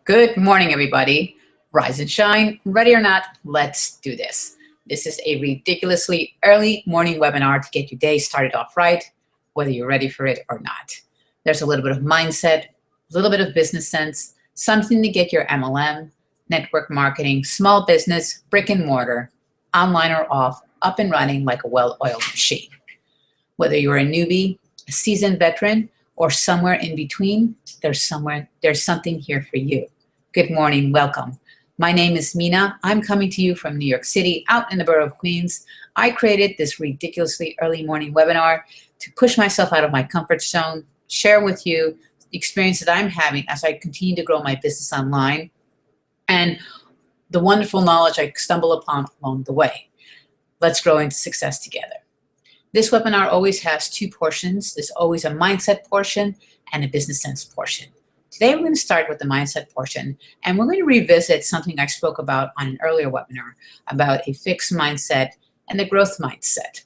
Good morning, everybody. Rise and shine. Ready or not, let's do this. This is a ridiculously early morning webinar to get your day started off right, whether you're ready for it or not. There's a little bit of mindset, a little bit of business sense, something to get your MLM, network marketing, small business, brick and mortar, online or off, up and running like a well-oiled machine. Whether you're a newbie, a seasoned veteran, or somewhere in between, there's something here for you. Good morning, welcome. My name is Mina. I'm coming to you from New York City, out in the borough of Queens. I created this ridiculously early morning webinar to push myself out of my comfort zone, share with you the experience that I'm having as I continue to grow my business online, and the wonderful knowledge I stumble upon along the way. Let's grow into success together. This webinar always has two portions. There's always a mindset portion and a business sense portion. Today we're going to start with the mindset portion, and we're going to revisit something I spoke about on an earlier webinar about a fixed mindset and the growth mindset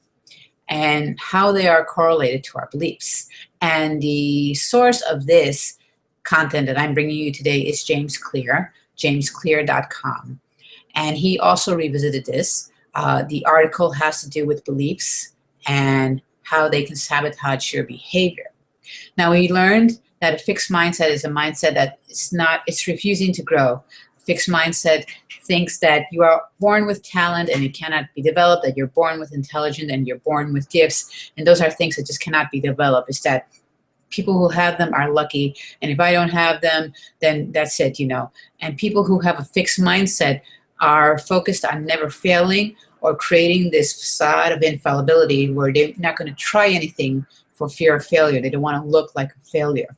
and how they are correlated to our beliefs. And the source of this content that I'm bringing you today is James Clear, jamesclear.com. And he also revisited this. The article has to do with beliefs and how they can sabotage your behavior. Now, we learned that a fixed mindset is a mindset that it's refusing to grow. A fixed mindset thinks that you are born with talent and it cannot be developed, that you're born with intelligence and you're born with gifts, and those are things that just cannot be developed. It's that people who have them are lucky, and if I don't have them, then that's it, you know. And people who have a fixed mindset are focused on never failing or creating this facade of infallibility where they're not going to try anything for fear of failure. They don't want to look like a failure.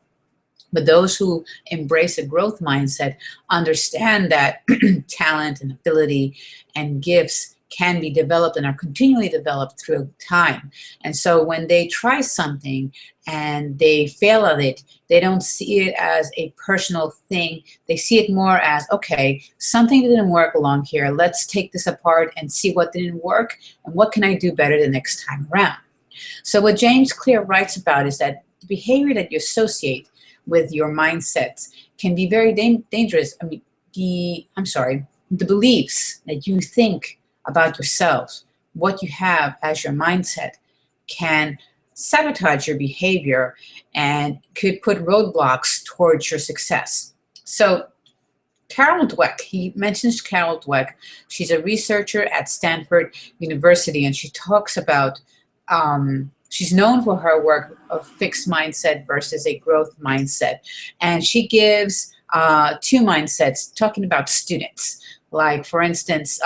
But those who embrace a growth mindset understand that talent and ability and gifts can be developed and are continually developed through time. And so when they try something and they fail at it, they don't see it as a personal thing. They see it more as, okay, something didn't work along here. Let's take this apart and see what didn't work and what can I do better the next time around. So what James Clear writes about is that the behavior that you associate with your mindsets can be very dangerous. I mean, the beliefs that you think about yourself, what you have as your mindset, can sabotage your behavior and could put roadblocks towards your success. So Carol Dweck, he mentions Carol Dweck. She's a researcher at Stanford University, and she talks about she's known for her work of fixed mindset versus a growth mindset. And she gives two mindsets talking about students. Like, for instance,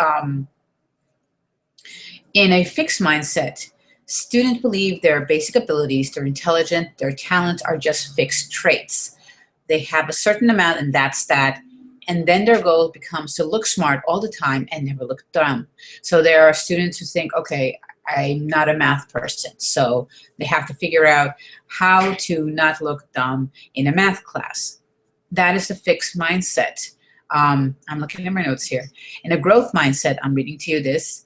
in a fixed mindset, students believe their basic abilities, their intelligence, their talents are just fixed traits. They have a certain amount and that's that. And then their goal becomes to look smart all the time and never look dumb. So there are students who think, okay, I'm not a math person, so they have to figure out how to not look dumb in a math class. That is a fixed mindset. I'm looking at my notes here. In a growth mindset, I'm reading to you this.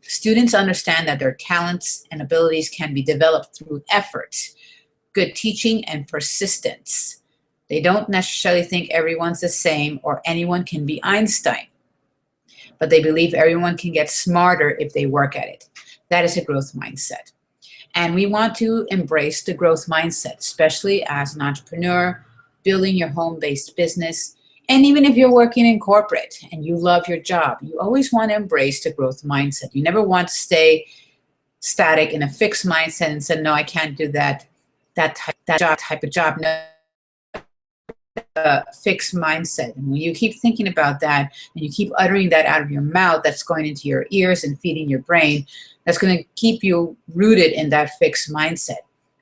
Students understand that their talents and abilities can be developed through effort, good teaching, and persistence. They don't necessarily think everyone's the same or anyone can be Einstein, but they believe everyone can get smarter if they work at it. That is a growth mindset. And we want to embrace the growth mindset, especially as an entrepreneur, building your home-based business. And even if you're working in corporate and you love your job, you always want to embrace the growth mindset. You never want to stay static in a fixed mindset and say, no, I can't do that type of job. No. Fixed mindset. And when you keep thinking about that and you keep uttering that out of your mouth, that's going into your ears and feeding your brain, that's going to keep you rooted in that fixed mindset.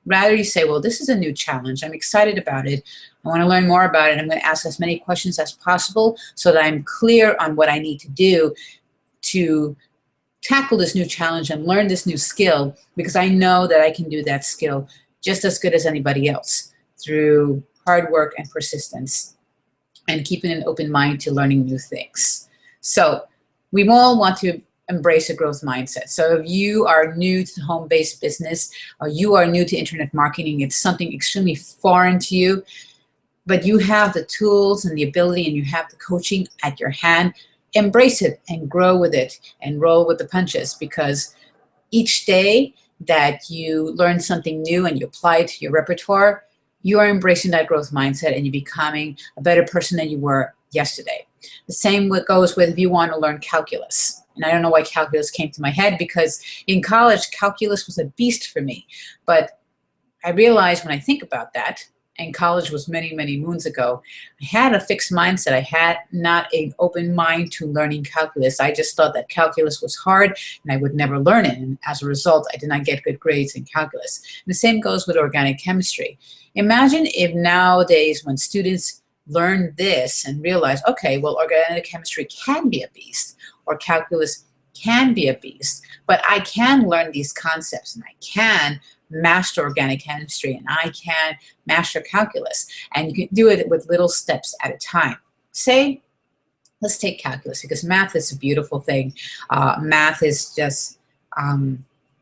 Rather, you say, well, this is a new challenge. I'm excited about it. I want to learn more about it. I'm going to ask as many questions as possible so that I'm clear on what I need to do to tackle this new challenge and learn this new skill, because I know that I can do that skill just as good as anybody else through hard work and persistence and keeping an open mind to learning new things. So we all want to embrace a growth mindset. So if you are new to home-based business or you are new to internet marketing, it's something extremely foreign to you, but you have the tools and the ability and you have the coaching at your hand. Embrace it and grow with it and roll with the punches, because each day that you learn something new and you apply it to your repertoire, you are embracing that growth mindset and you're becoming a better person than you were yesterday. The same goes with if you want to learn calculus. And I don't know why calculus came to my head, because in college, calculus was a beast for me. But I realized when I think about that, and college was many, many moons ago, I had a fixed mindset. I had not an open mind to learning calculus. I just thought that calculus was hard and I would never learn it. And as a result, I did not get good grades in calculus. And the same goes with organic chemistry. Imagine if nowadays when students learn this and realize, okay, well, organic chemistry can be a beast, or calculus can be a beast, but I can learn these concepts and I can master organic chemistry and I can master calculus, and you can do it with little steps at a time. Say, let's take calculus, because math is a beautiful thing. Math is just,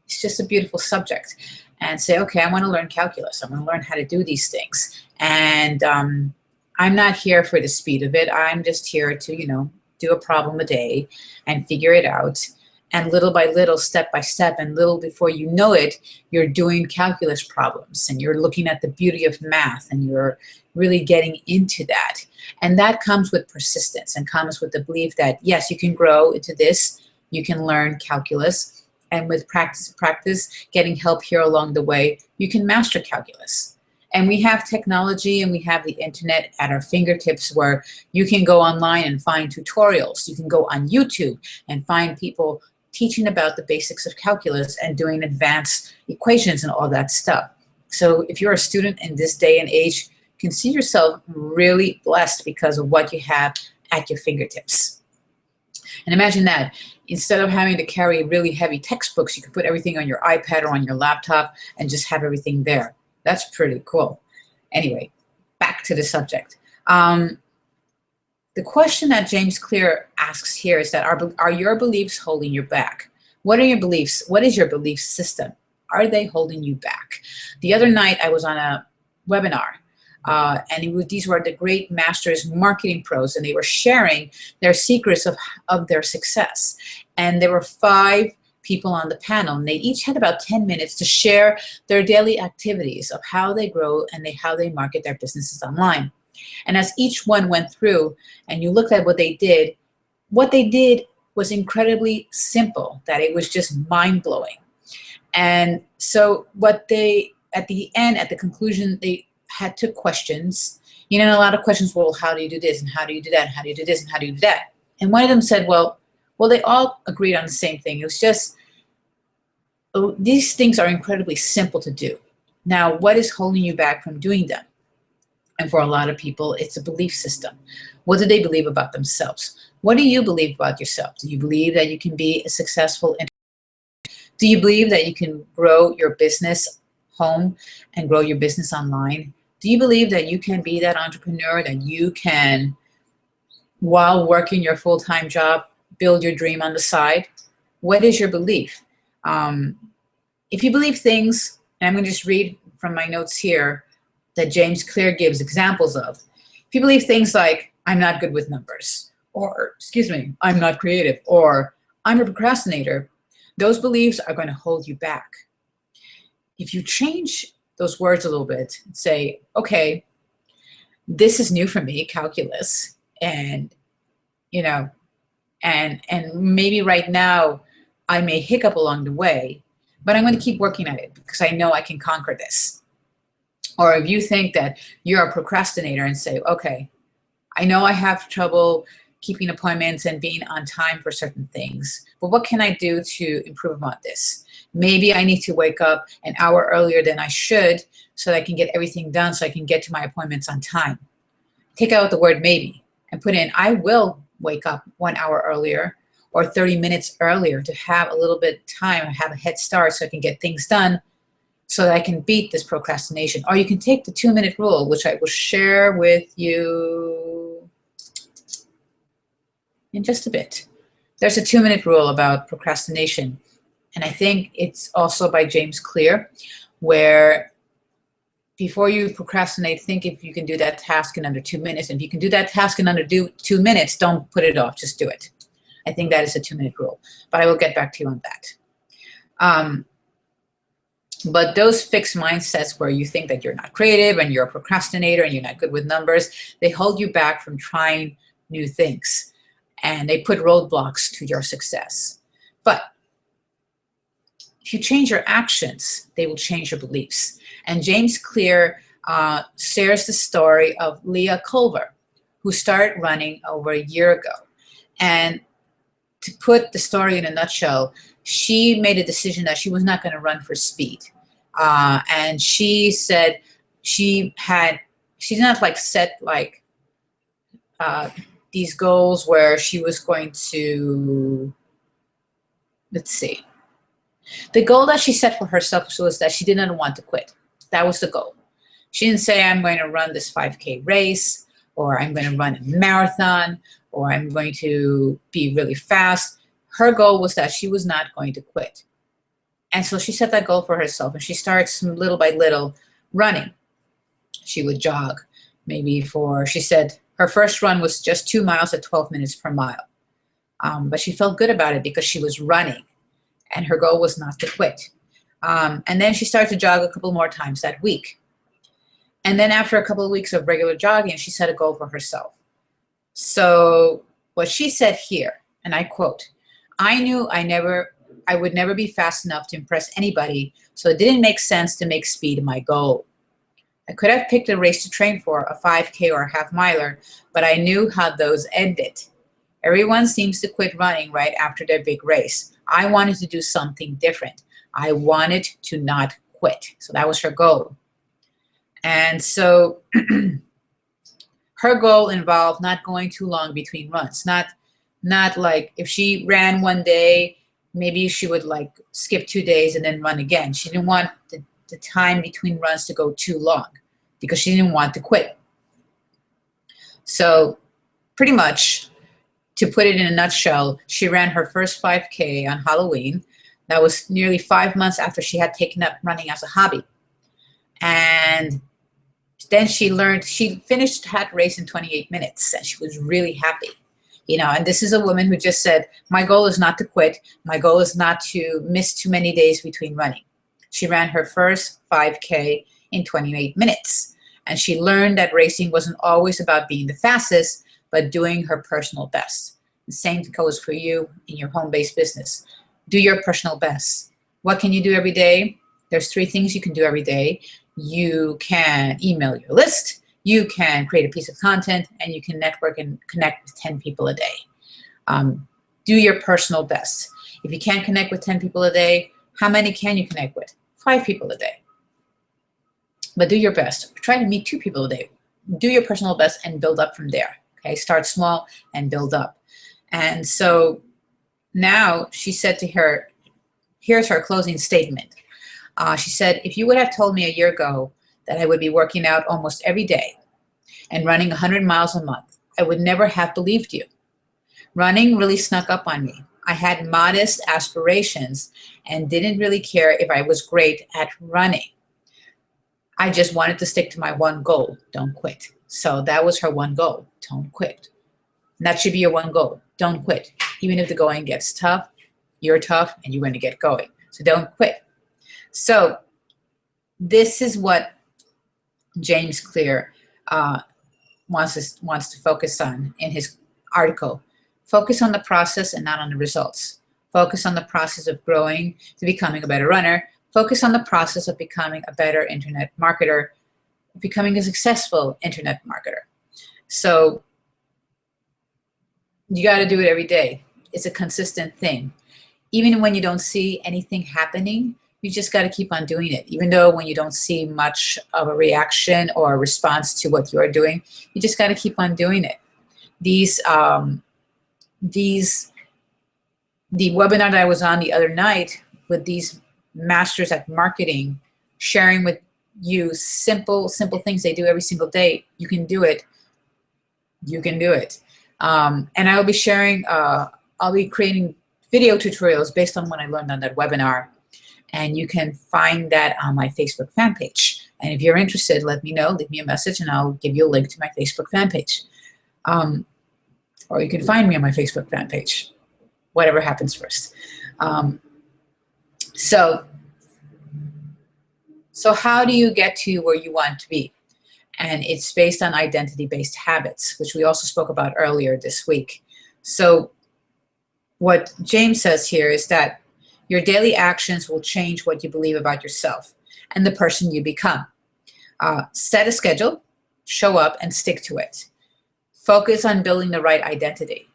it's just a beautiful subject. And say, okay, I want to learn calculus. I want to learn how to do these things. And I'm not here for the speed of it. I'm just here to, do a problem a day and figure it out. And little by little, step by step, and little before you know it, you're doing calculus problems and you're looking at the beauty of math and you're really getting into that. And that comes with persistence and comes with the belief that, yes, you can grow into this, you can learn calculus, and with practice, getting help here along the way, you can master calculus. And we have technology and we have the internet at our fingertips, where you can go online and find tutorials. You can go on YouTube and find people teaching about the basics of calculus and doing advanced equations and all that stuff. So if you're a student in this day and age, consider yourself really blessed because of what you have at your fingertips. And imagine that instead of having to carry really heavy textbooks, you can put everything on your iPad or on your laptop and just have everything there. That's pretty cool. Anyway, back to the subject. The question that James Clear asks here is that are your beliefs holding you back? What are your beliefs? What is your belief system? Are they holding you back? The other night I was on a webinar and these were the great masters, marketing pros, and they were sharing their secrets of their success. And there were 5 people on the panel, and they each had about 10 minutes to share their daily activities of how they grow and how they market their businesses online. And as each one went through and you looked at what they did was incredibly simple, that it was just mind-blowing. And so what they, at the end, at the conclusion, they had 2 questions. A lot of questions, well, how do you do this? And how do you do that? And how do you do this? And how do you do that? And one of them said, well, they all agreed on the same thing. It was just, these things are incredibly simple to do. Now, what is holding you back from doing them? And for a lot of people, it's a belief system. What do they believe about themselves? What do you believe about yourself? Do you believe that you can be a successful entrepreneur? Do you believe that you can grow your business home and grow your business online? Do you believe that you can be that entrepreneur, that you can, while working your full-time job, build your dream on the side? What is your belief? If you believe things, and I'm going to just read from my notes here that James Clear gives examples of. If you believe things like, I'm not good with numbers, or, I'm not creative, or I'm a procrastinator, those beliefs are going to hold you back. If you change those words a little bit and say, okay, this is new for me, calculus, and, and maybe right now I may hiccup along the way, but I'm going to keep working at it because I know I can conquer this. Or if you think that you're a procrastinator and say, okay, I know I have trouble keeping appointments and being on time for certain things, but what can I do to improve upon this? Maybe I need to wake up an hour earlier than I should so that I can get everything done so I can get to my appointments on time. Take out the word maybe and put in, I will wake up 1 hour earlier or 30 minutes earlier to have a little bit of time, have a head start so I can get things done, so that I can beat this procrastination. Or you can take the 2-minute rule, which I will share with you in just a bit. There's a 2-minute rule about procrastination. And I think it's also by James Clear, where before you procrastinate, think if you can do that task in under 2 minutes. And if you can do that task in under 2 minutes, don't put it off, just do it. I think that is a 2-minute rule, but I will get back to you on that. But those fixed mindsets where you think that you're not creative and you're a procrastinator and you're not good with numbers, they hold you back from trying new things, and they put roadblocks to your success. But if you change your actions, they will change your beliefs. And James Clear shares the story of Leah Culver, who started running over a year ago. And to put the story in a nutshell, she made a decision that she was not going to run for speed. And she said she did not like set like these goals where she was going to, let's see. The goal that she set for herself was that she didn't want to quit. That was the goal. She didn't say, I'm going to run this 5K race, or I'm going to run a marathon, or I'm going to be really fast. Her goal was that she was not going to quit. And so she set that goal for herself, and she starts little by little running. She would jog maybe she said her first run was just 2 miles at 12 minutes per mile. But she felt good about it because she was running, and her goal was not to quit. And then she started to jog a couple more times that week. And then after a couple of weeks of regular jogging, she set a goal for herself. So what she said here, and I quote, I knew I would never be fast enough to impress anybody, so it didn't make sense to make speed my goal. I could have picked a race to train for, a 5K or a half miler, but I knew how those ended. Everyone seems to quit running right after their big race. I wanted to do something different. I wanted to not quit. So that was her goal. And so her goal involved not going too long between runs. Not like if she ran one day, maybe she would like skip 2 days and then run again. She didn't want the time between runs to go too long because she didn't want to quit. So pretty much, to put it in a nutshell, she ran her first 5K on Halloween. That was nearly 5 months after she had taken up running as a hobby. And then she finished that race in 28 minutes, and she was really happy. And this is a woman who just said, my goal is not to quit. My goal is not to miss too many days between running. She ran her first 5K in 28 minutes. And she learned that racing wasn't always about being the fastest, but doing her personal best. The same goes for you in your home-based business. Do your personal best. What can you do every day? There's 3 things you can do every day. You can email your list, you can create a piece of content, and you can network and connect with 10 people a day. Do your personal best. If you can't connect with 10 people a day, how many can you connect with? 5 people a day. But do your best. Try to meet 2 people a day. Do your personal best and build up from there. Okay, start small and build up. And so now she said to her, here's her closing statement. She said, if you would have told me a year ago that I would be working out almost every day and running 100 miles a month, I would never have believed you. Running really snuck up on me. I had modest aspirations and didn't really care if I was great at running. I just wanted to stick to my one goal, don't quit. So that was her one goal, don't quit. And that should be your one goal, don't quit. Even if the going gets tough, you're tough and you're going to get going. So don't quit. So this is what James Clear wants to focus on in his article. Focus on the process and not on the results. Focus on the process of growing to becoming a better runner. Focus on the process of becoming a better internet marketer, becoming a successful internet marketer. So you got to do it every day. It's a consistent thing. Even when you don't see anything happening, you just got to keep on doing it. Even though when you don't see much of a reaction or a response to what you're doing, you just got to keep on doing it. The webinar that I was on the other night with these masters at marketing, sharing with you simple things they do every single day. You can do it. You can do it. And I'll be sharing, I'll be creating video tutorials based on what I learned on that webinar. And you can find that on my Facebook fan page. And if you're interested, let me know, leave me a message, and I'll give you a link to my Facebook fan page. Or you can find me on my Facebook fan page, whatever happens first. So how do you get to where you want to be? And it's based on identity-based habits, which we also spoke about earlier this week. So what James says here is that your daily actions will change what you believe about yourself and the person you become. Set a schedule, show up, and stick to it. Focus on building the right identity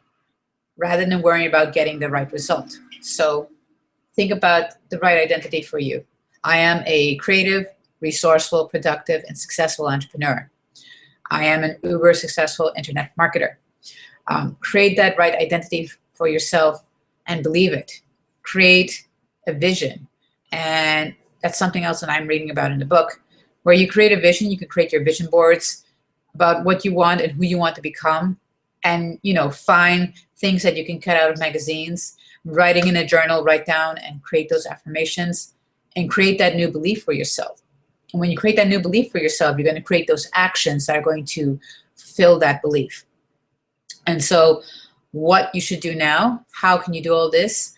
rather than worrying about getting the right result. So think about the right identity for you. I am a creative, resourceful, productive, and successful entrepreneur. I am an uber successful internet marketer. Create that right identity for yourself and believe it. Create a vision. And that's something else that I'm reading about in the book. Where you create a vision, you can create your vision boards about what you want and who you want to become. And, find things that you can cut out of magazines, writing in a journal, write down and create those affirmations and create that new belief for yourself. And when you create that new belief for yourself, you're going to create those actions that are going to fulfill that belief. And so what you should do now, how can you do all this?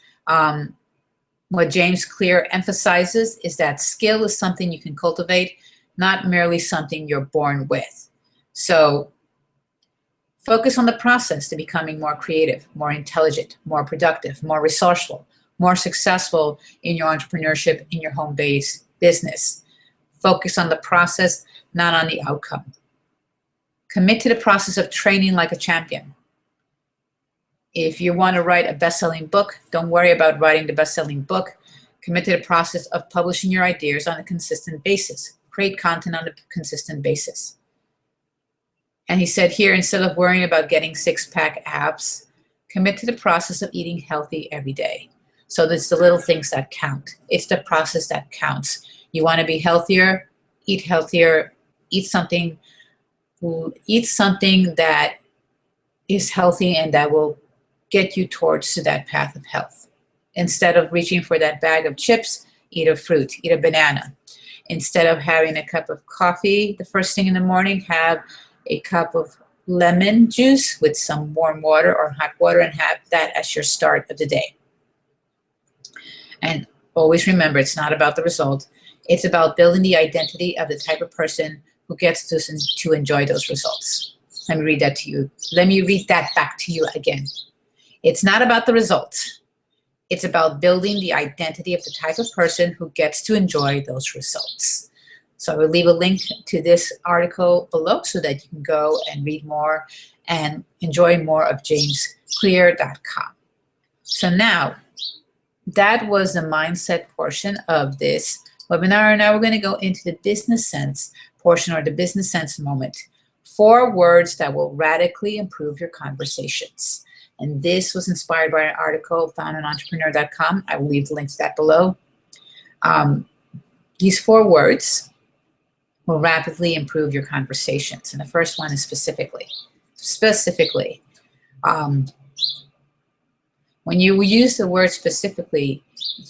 What James Clear emphasizes is that skill is something you can cultivate, not merely something you're born with. So focus on the process to becoming more creative, more intelligent, more productive, more resourceful, more successful in your entrepreneurship, in your home-based business. Focus on the process, not on the outcome. Commit to the process of training like a champion. If you want to write a best-selling book, don't worry about writing the best-selling book. Commit to the process of publishing your ideas on a consistent basis. Create content on a consistent basis. And he said here, instead of worrying about getting six-pack abs, commit to the process of eating healthy every day. So it's the little things that count. It's the process that counts. You want to be healthier, eat something that is healthy and that will get you towards that path of health. Instead of reaching for that bag of chips, eat a fruit, eat a banana. Instead of having a cup of coffee the first thing in the morning, have a cup of lemon juice with some warm water or hot water and have that as your start of the day. And always remember, it's not about the result. It's about building the identity of the type of person who gets to enjoy those results. Let me read that to you. Let me read that back to you again. It's not about the result. It's about building the identity of the type of person who gets to enjoy those results. So I will leave a link to this article below so that you can go and read more and enjoy more of jamesclear.com. So now, that was the mindset portion of this webinar. Now we're going to go into the business sense portion, or the business sense moment. 4 words that will radically improve your conversations. And this was inspired by an article found on entrepreneur.com. I will leave the link to that below. These 4 words will rapidly improve your conversations. And the first one is specifically. Specifically. When you use the word specifically,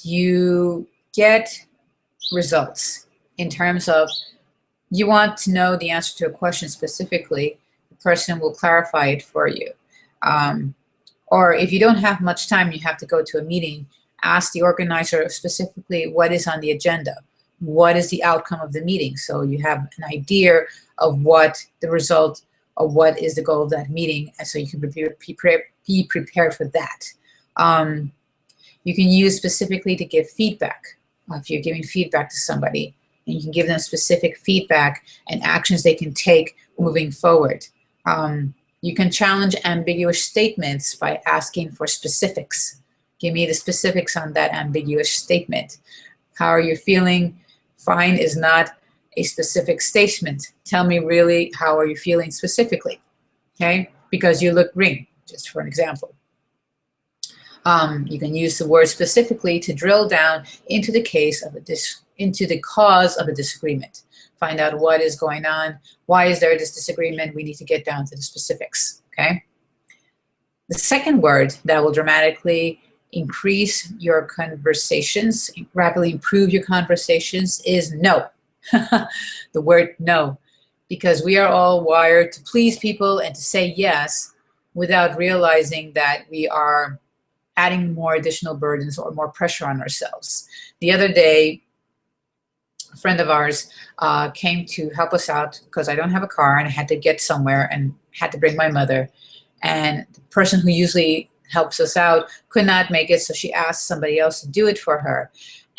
you get results in terms of you want to know the answer to a question specifically, the person will clarify it for you. Or if you don't have much time, you have to go to a meeting, ask the organizer specifically what is on the agenda, what is the outcome of the meeting. So you have an idea of what the result or what is the goal of that meeting, and so you can be prepared for that. You can use specifically to give feedback. If you're giving feedback to somebody, and you can give them specific feedback and actions they can take moving forward. You can challenge ambiguous statements by asking for specifics. Give me the specifics on that ambiguous statement. How are you feeling? Fine is not a specific statement. Tell me really, how are you feeling specifically? Okay, because you look green, just for an example. You can use the word specifically to drill down into the cause of a disagreement. Find out what is going on. Why is there this disagreement? We need to get down to the specifics, okay? The second word that will dramatically increase your conversations, rapidly improve your conversations is no. The word no, because we are all wired to please people and to say yes without realizing that we are adding more additional burdens or more pressure on ourselves. The other day, a friend of ours came to help us out because I don't have a car and I had to get somewhere and had to bring my mother. And the person who usually helps us out could not make it, so she asked somebody else to do it for her.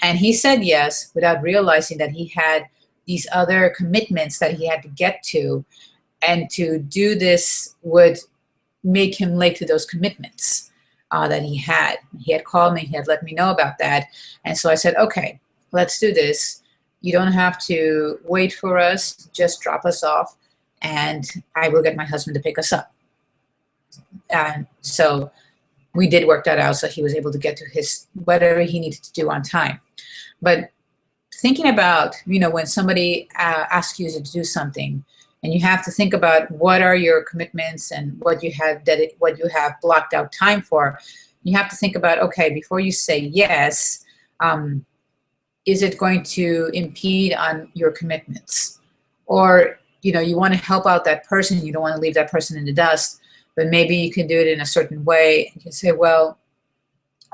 And he said yes without realizing that he had these other commitments that he had to get to, and to do this would make him late to those commitments that he had. He had called me, he had let me know about that. And so I said, okay, let's do this. You don't have to wait for us, just drop us off and I will get my husband to pick us up. And so we did work that out, so he was able to get to his whatever he needed to do on time. But thinking about, when somebody asks you to do something, and you have to think about what are your commitments and what you have blocked out time for, you have to think about, okay, before you say yes, is it going to impede on your commitments? Or, you want to help out that person, you don't want to leave that person in the dust, but maybe you can do it in a certain way. You can say, well,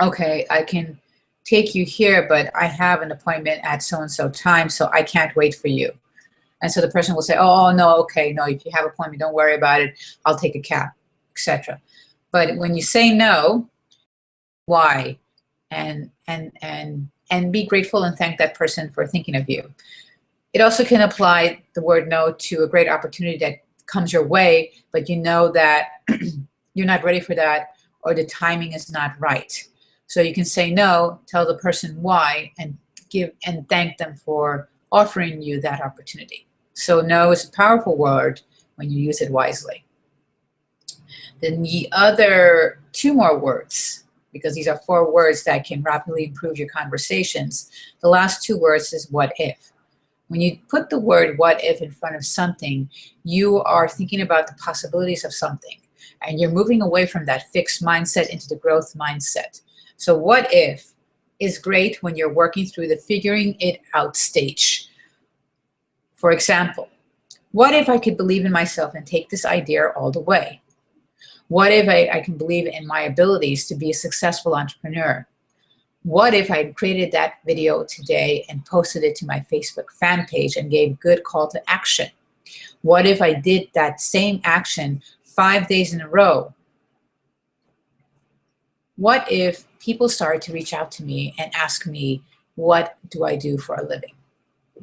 okay, I can take you here, but I have an appointment at so-and-so time, so I can't wait for you. And so the person will say, oh, no, okay, no, if you have an appointment, don't worry about it. I'll take a cab, etc. But when you say no, why? And be grateful and thank that person for thinking of you. It also can apply the word no to a great opportunity that comes your way, but you know that you're not ready for that, or the timing is not right. So you can say no, tell the person why, and thank them for offering you that opportunity. So no is a powerful word when you use it wisely. Then the other two more words, because these are 4 words that can rapidly improve your conversations. The last 2 words is what if. When you put the word what if in front of something, you are thinking about the possibilities of something, and you're moving away from that fixed mindset into the growth mindset. So what if is great when you're working through the figuring it out stage. For example, what if I could believe in myself and take this idea all the way? What if I can believe in my abilities to be a successful entrepreneur? What if I created that video today and posted it to my Facebook fan page and gave good call to action? What if I did that same action 5 days in a row? What if people started to reach out to me and ask me, what do I do for a living?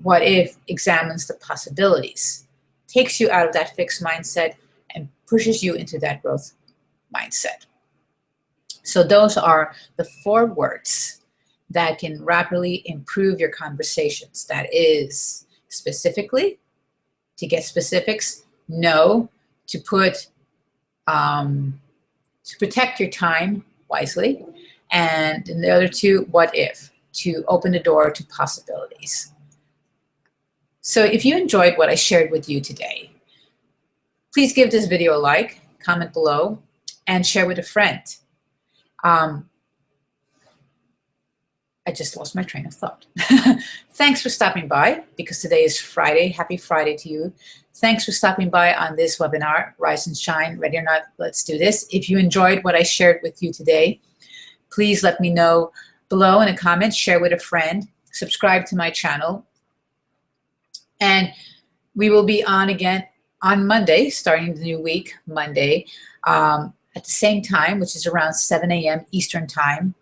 What if examines the possibilities, takes you out of that fixed mindset and pushes you into that growth mindset? So those are the 4 words that can rapidly improve your conversations. That is specifically, to get specifics, no, to protect your time wisely, and in the other 2, what if, to open the door to possibilities. So if you enjoyed what I shared with you today, please give this video a like, comment below, and share with a friend. I just lost my train of thought. Thanks for stopping by, because today is Friday. Happy Friday to you. Thanks for stopping by on this webinar, Rise and Shine, Ready or Not, Let's Do This. If you enjoyed what I shared with you today, please let me know below in a comment, share with a friend, subscribe to my channel. And we will be on again on Monday, starting the new week, Monday, at the same time, which is around 7 a.m. Eastern Time.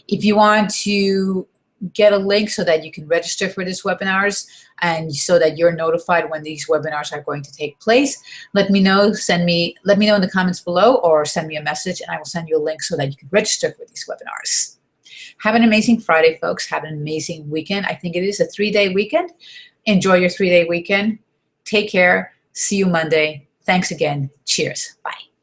If you want to get a link so that you can register for these webinars and so that you're notified when these webinars are going to take place, let me know. Let me know in the comments below, or send me a message and I will send you a link so that you can register for these webinars. Have an amazing Friday, folks. Have an amazing weekend. I think it is a 3-day weekend. Enjoy your 3-day weekend. Take care. See you Monday. Thanks again. Cheers. Bye.